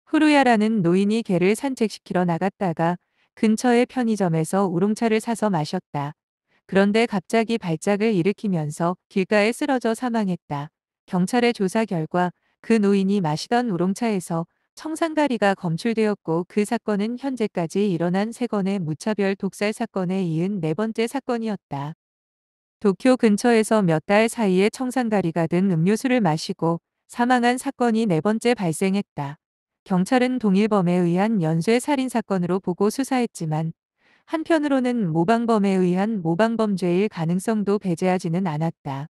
후루야라는 노인이 개를 산책시키러 나갔다가 근처의 편의점에서 우롱차를 사서 마셨다. 그런데 갑자기 발작을 일으키면서 길가에 쓰러져 사망했다. 경찰의 조사 결과 그 노인이 마시던 우롱차에서 청산가리가 검출되었고, 그 사건은 현재까지 일어난 3건의 무차별 독살 사건에 이은 4번째 사건이었다. 도쿄 근처에서 몇 달 사이에 청산가리가 든 음료수를 마시고 사망한 사건이 4번째 발생했다. 경찰은 동일범에 의한 연쇄 살인 사건으로 보고 수사했지만, 한편으로는 모방범에 의한 모방범죄일 가능성도 배제하지는 않았다.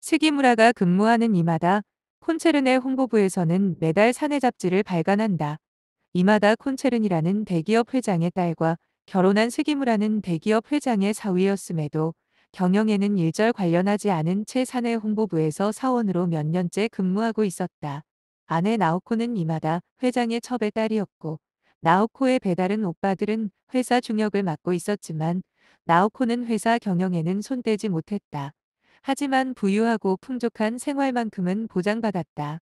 스기무라가 근무하는 이마다 콘체른의 홍보부에서는 매달 사내 잡지를 발간한다. 이마다 콘체른이라는 대기업 회장의 딸과 결혼한 스기무라는 대기업 회장의 사위였음에도 경영에는 일절 관련하지 않은 채 사내 홍보부에서 사원으로 몇 년째 근무하고 있었다. 아내 나오코는 이마다 회장의 첩의 딸이었고, 나오코의 배다른 오빠들은 회사 중역을 맡고 있었지만 나오코는 회사 경영에는 손대지 못했다. 하지만 부유하고 풍족한 생활만큼은 보장받았다.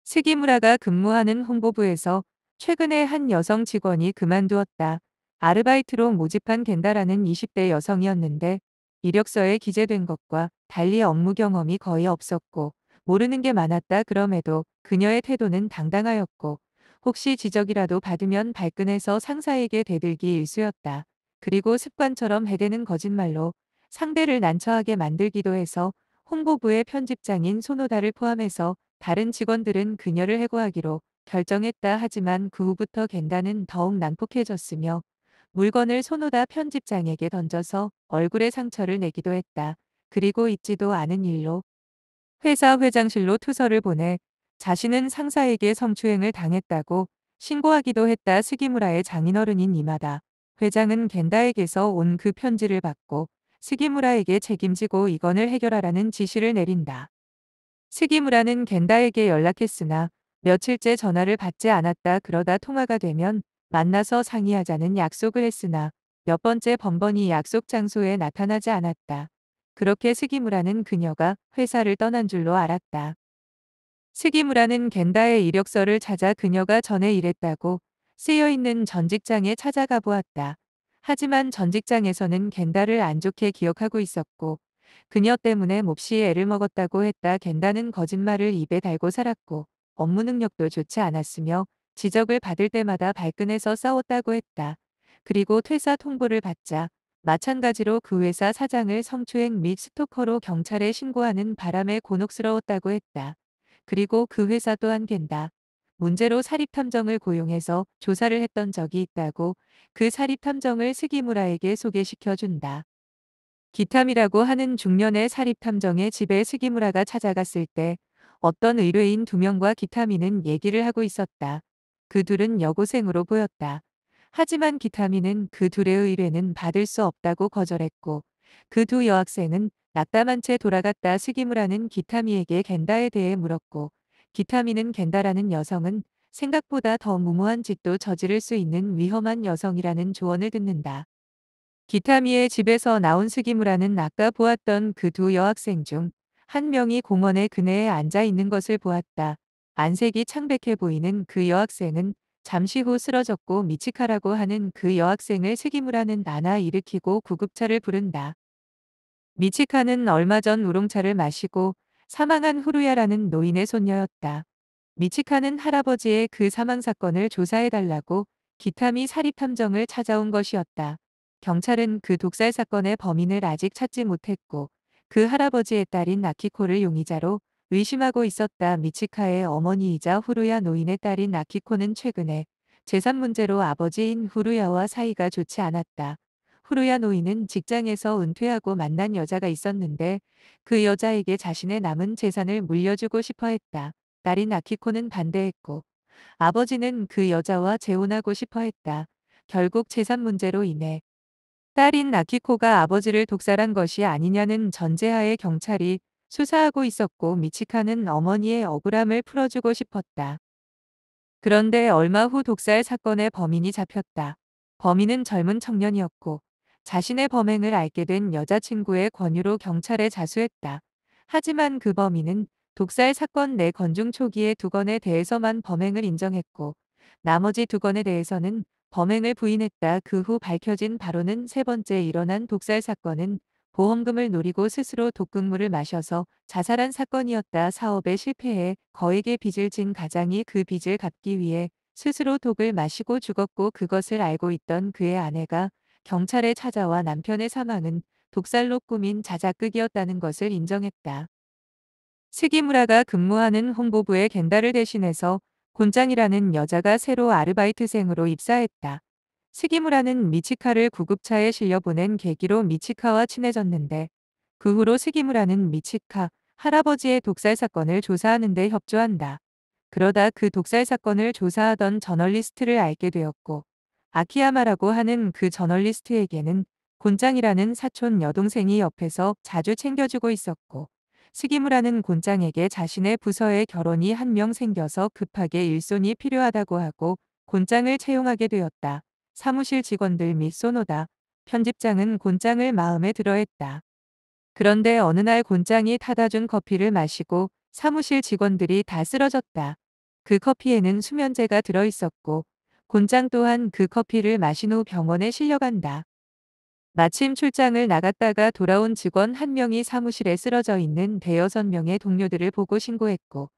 스기무라가 근무하는 홍보부에서 최근에 한 여성 직원이 그만두었다. 아르바이트로 모집한 겐다라는 20대 여성이었는데, 이력서에 기재된 것과 달리 업무 경험이 거의 없었고 모르는 게 많았다. 그럼에도 그녀의 태도는 당당하였고, 혹시 지적이라도 받으면 발끈해서 상사에게 대들기 일쑤였다. 그리고 습관처럼 해대는 거짓말로 상대를 난처하게 만들기도 해서 홍보부의 편집장인 소노다를 포함해서 다른 직원들은 그녀를 해고하기로 결정했다. 하지만 그 후부터 겐다는 더욱 난폭해졌으며, 물건을 소노다 편집장에게 던져서 얼굴에 상처를 내기도 했다. 그리고 있지도 않은 일로 회사 회장실로 투서를 보내 자신은 상사에게 성추행을 당했다고 신고하기도 했다. 스기무라의 장인어른인 이마다 회장은 겐다에게서 온 그 편지를 받고 스기무라에게 책임지고 이 건을 해결하라는 지시를 내린다. 스기무라는 겐다에게 연락했으나 며칠째 전화를 받지 않았다. 그러다 통화가 되면 만나서 상의하자는 약속을 했으나 몇 번째 번번이 약속 장소에 나타나지 않았다. 그렇게 스기무라는 그녀가 회사를 떠난 줄로 알았다. 스기무라는 겐다의 이력서를 찾아 그녀가 전에 일했다고 쓰여있는 전 직장에 찾아가 보았다. 하지만 전 직장에서는 겐다를 안 좋게 기억하고 있었고, 그녀 때문에 몹시 애를 먹었다고 했다. 겐다는 거짓말을 입에 달고 살았고 업무 능력도 좋지 않았으며 지적을 받을 때마다 발끈해서 싸웠다고 했다. 그리고 퇴사 통보를 받자 마찬가지로 그 회사 사장을 성추행 및 스토커로 경찰에 신고하는 바람에 곤혹스러웠다고 했다. 그리고 그 회사 또한 겐다 문제로 사립탐정을 고용해서 조사를 했던 적이 있다고 그 사립탐정을 스기무라에게 소개시켜준다. 기탐이라고 하는 중년의 사립탐정의 집에 스기무라가 찾아갔을 때 어떤 의뢰인 2명과 기타미는 얘기를 하고 있었다. 그 둘은 여고생으로 보였다. 하지만 기타미는 그 둘의 의뢰는 받을 수 없다고 거절했고, 그 두 여학생은 낙담한 채 돌아갔다. 스기무라는 기타미에게 겐다에 대해 물었고, 기타미는 겐다라는 여성은 생각보다 더 무모한 짓도 저지를 수 있는 위험한 여성이라는 조언을 듣는다. 기타미의 집에서 나온 스기무라는 아까 보았던 그 두 여학생 중 한 명이 공원의 그네에 앉아 있는 것을 보았다. 안색이 창백해 보이는 그 여학생은 잠시 후 쓰러졌고, 미치카라고 하는 그 여학생을 스기무라는 안아 일으키고 구급차를 부른다. 미치카는 얼마 전 우롱차를 마시고 사망한 후루야라는 노인의 손녀였다. 미치카는 할아버지의 그 사망 사건을 조사해달라고 기타미 사립탐정을 찾아온 것이었다. 경찰은 그 독살 사건의 범인을 아직 찾지 못했고, 그 할아버지의 딸인 아키코를 용의자로 의심하고 있었다. 미치카의 어머니이자 후루야 노인의 딸인 아키코는 최근에 재산 문제로 아버지인 후루야와 사이가 좋지 않았다. 후루야 노인은 직장에서 은퇴하고 만난 여자가 있었는데, 그 여자에게 자신의 남은 재산을 물려주고 싶어 했다. 딸인 아키코는 반대했고, 아버지는 그 여자와 재혼하고 싶어 했다. 결국 재산 문제로 인해 딸인 아키코가 아버지를 독살한 것이 아니냐는 전제하에 경찰이 수사하고 있었고, 미치카는 어머니의 억울함을 풀어주고 싶었다. 그런데 얼마 후 독살 사건의 범인이 잡혔다. 범인은 젊은 청년이었고, 자신의 범행을 알게 된 여자친구의 권유로 경찰에 자수했다. 하지만 그 범인은 독살 사건 4건 중 초기의 2건에 대해서만 범행을 인정했고 나머지 2건에 대해서는 범행을 부인했다. 그 후 밝혀진 바로는 3번째 일어난 독살 사건은 보험금을 노리고 스스로 독극물을 마셔서 자살한 사건이었다. 사업에 실패해 거액의 빚을 진 가장이 그 빚을 갚기 위해 스스로 독을 마시고 죽었고 그것을 알고 있던 그의 아내가 경찰에 찾아와 남편의 사망은 독살로 꾸민 자작극이었다는 것을 인정했다. 스기무라가 근무하는 홍보부의 겐다를 대신해서 곤짱이라는 여자가 새로 아르바이트생으로 입사했다. 스기무라는 미치카를 구급차에 실려보낸 계기로 미치카와 친해졌는데 그 후로 스기무라는 미치카 할아버지의 독살 사건을 조사하는 데 협조한다. 그러다 그 독살 사건을 조사하던 저널리스트를 알게 되었고 아키야마라고 하는 그 저널리스트에게는 곤짱이라는 사촌 여동생이 옆에서 자주 챙겨주고 있었고 스기무라는 곤짱에게 자신의 부서에 결혼이 한 명 생겨서 급하게 일손이 필요하다고 하고 곤짱을 채용하게 되었다. 사무실 직원들 및 소노다, 편집장은 곤짱을 마음에 들어했다. 그런데 어느 날 곤짱이 타다 준 커피를 마시고 사무실 직원들이 다 쓰러졌다. 그 커피에는 수면제가 들어있었고 곤짱 또한 그 커피를 마신 후 병원에 실려간다. 마침 출장을 나갔다가 돌아온 직원 한 명이 사무실에 쓰러져 있는 대여섯 명의 동료들을 보고 신고했고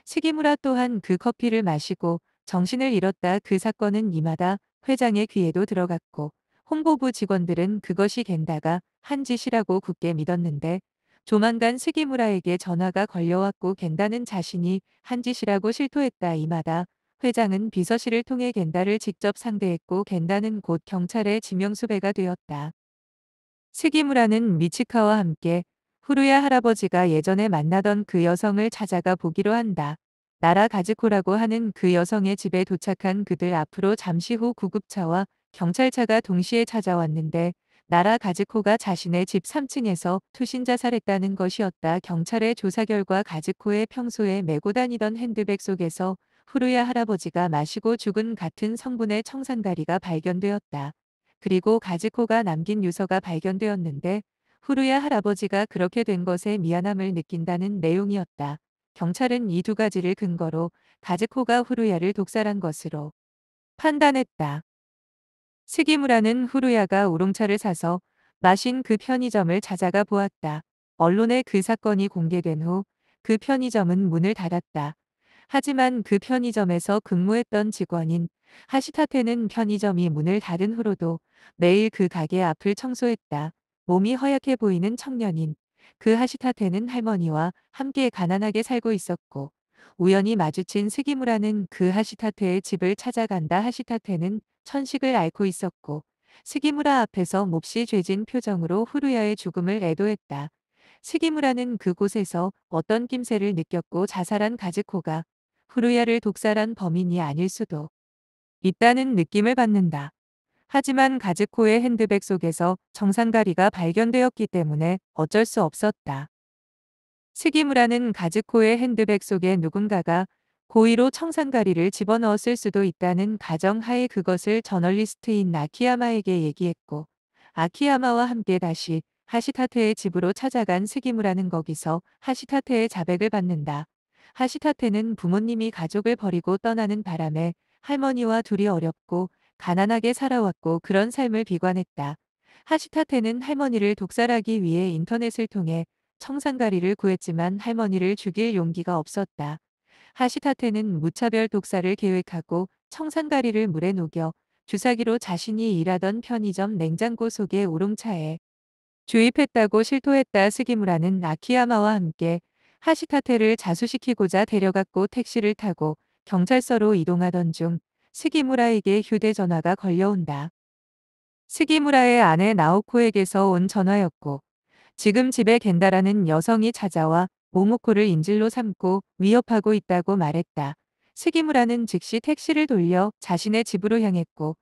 스기무라 또한 그 커피를 마시고 정신을 잃었다. 그 사건은 이마다 회장의 귀에도 들어갔고 홍보부 직원들은 그것이 겐다가 한 짓이라고 굳게 믿었는데 조만간 스기무라에게 전화가 걸려왔고 겐다는 자신이 한 짓이라고 실토했다. 이마다 회장은 비서실을 통해 겐다를 직접 상대했고 겐다는 곧 경찰의 지명수배가 되었다. 스기무라는 미치카와 함께 후루야 할아버지가 예전에 만나던 그 여성을 찾아가 보기로 한다. 나라 가즈코라고 하는 그 여성의 집에 도착한 그들 앞으로 잠시 후 구급차와 경찰차가 동시에 찾아왔는데 나라 가즈코가 자신의 집 3층에서 투신 자살했다는 것이었다. 경찰의 조사 결과 가즈코의 평소에 메고 다니던 핸드백 속에서 후루야 할아버지가 마시고 죽은 같은 성분의 청산가리가 발견되었다. 그리고 가즈코가 남긴 유서가 발견되었는데 후루야 할아버지가 그렇게 된 것에 미안함을 느낀다는 내용이었다. 경찰은 이 2가지를 근거로 가즈코가 후루야를 독살한 것으로 판단했다. 스기무라는 후루야가 우롱차를 사서 마신 그 편의점을 찾아가 보았다. 언론에 그 사건이 공개된 후 그 편의점은 문을 닫았다. 하지만 그 편의점에서 근무했던 직원인 하시타테는 편의점이 문을 닫은 후로도 매일 그 가게 앞을 청소했다. 몸이 허약해 보이는 청년인 그 하시타테는 할머니와 함께 가난하게 살고 있었고 우연히 마주친 스기무라는 그 하시타테의 집을 찾아간다. 하시타테는 천식을 앓고 있었고 스기무라 앞에서 몹시 죄진 표정으로 후루야의 죽음을 애도했다. 스기무라는 그곳에서 어떤 낌새를 느꼈고 자살한 가즈코가 후루야를 독살한 범인이 아닐 수도 있다는 느낌을 받는다. 하지만 가즈코의 핸드백 속에서 정상가리가 발견되었기 때문에 어쩔 수 없었다. 스기무라는 가즈코의 핸드백 속에 누군가가 고의로 청산가리를 집어넣었을 수도 있다는 가정하에 그것을 저널리스트인 아키야마에게 얘기했고 아키야마와 함께 다시 하시타테의 집으로 찾아간 스기무라는 거기서 하시타테의 자백을 받는다. 하시타테는 부모님이 가족을 버리고 떠나는 바람에 할머니와 둘이 어렵고 가난하게 살아왔고 그런 삶을 비관했다. 하시타테는 할머니를 독살하기 위해 인터넷을 통해 청산가리를 구했지만 할머니를 죽일 용기가 없었다. 하시타테는 무차별 독살을 계획하고 청산가리를 물에 녹여 주사기로 자신이 일하던 편의점 냉장고 속의 우롱차에 주입했다고 실토했다. 스기무라는 아키야마와 함께 하시타테를 자수시키고자 데려갔고 택시를 타고 경찰서로 이동하던 중 스기무라에게 휴대전화가 걸려온다. 스기무라의 아내 나오코에게서 온 전화였고 지금 집에 겐다라는 여성이 찾아와 모모코를 인질로 삼고 위협하고 있다고 말했다. 스기무라는 즉시 택시를 돌려 자신의 집으로 향했고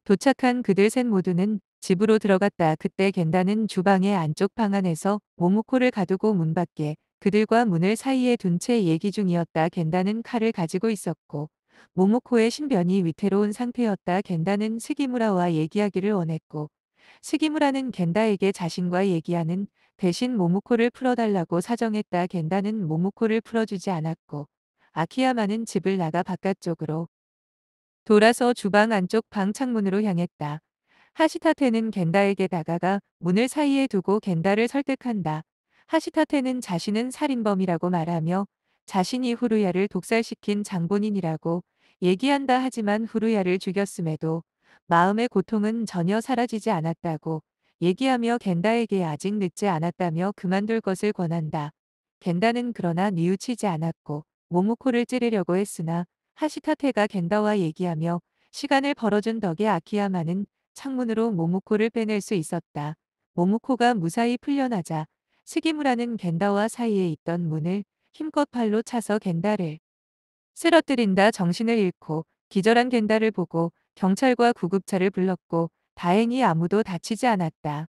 도착한 그들 셋 모두는 집으로 들어갔다. 그때 겐다는 주방의 안쪽 방 안에서 모모코를 가두고 문 밖에 그들과 문을 사이에 둔 채 얘기 중이었다. 겐다는 칼을 가지고 있었고 모모코의 신변이 위태로운 상태였다. 겐다는 스기무라와 얘기하기를 원했고 스기무라는 겐다에게 자신과 얘기하는 대신 모모코를 풀어달라고 사정했다. 겐다는 모모코를 풀어주지 않았고 아키야마는 집을 나가 바깥쪽으로 돌아서 주방 안쪽 방 창문으로 향했다. 하시타테는 겐다에게 다가가 문을 사이에 두고 겐다를 설득한다. 하시타테는 자신은 살인범이라고 말하며 자신이 후루야를 독살시킨 장본인이라고 얘기한다. 하지만 후루야를 죽였음에도 마음의 고통은 전혀 사라지지 않았다고 얘기하며 겐다에게 아직 늦지 않았다며 그만둘 것을 권한다. 겐다는 그러나 뉘우치지 않았고 모모코를 찌르려고 했으나 하시타테가 겐다와 얘기하며 시간을 벌어준 덕에 아키야마는 창문으로 모모코를 빼낼 수 있었다. 모모코가 무사히 풀려나자 스기무라는 겐다와 사이에 있던 문을 힘껏 발로 차서 겐다를 쓰러뜨린다. 정신을 잃고 기절한 겐다를 보고 경찰과 구급차를 불렀고 다행히 아무도 다치지 않았다.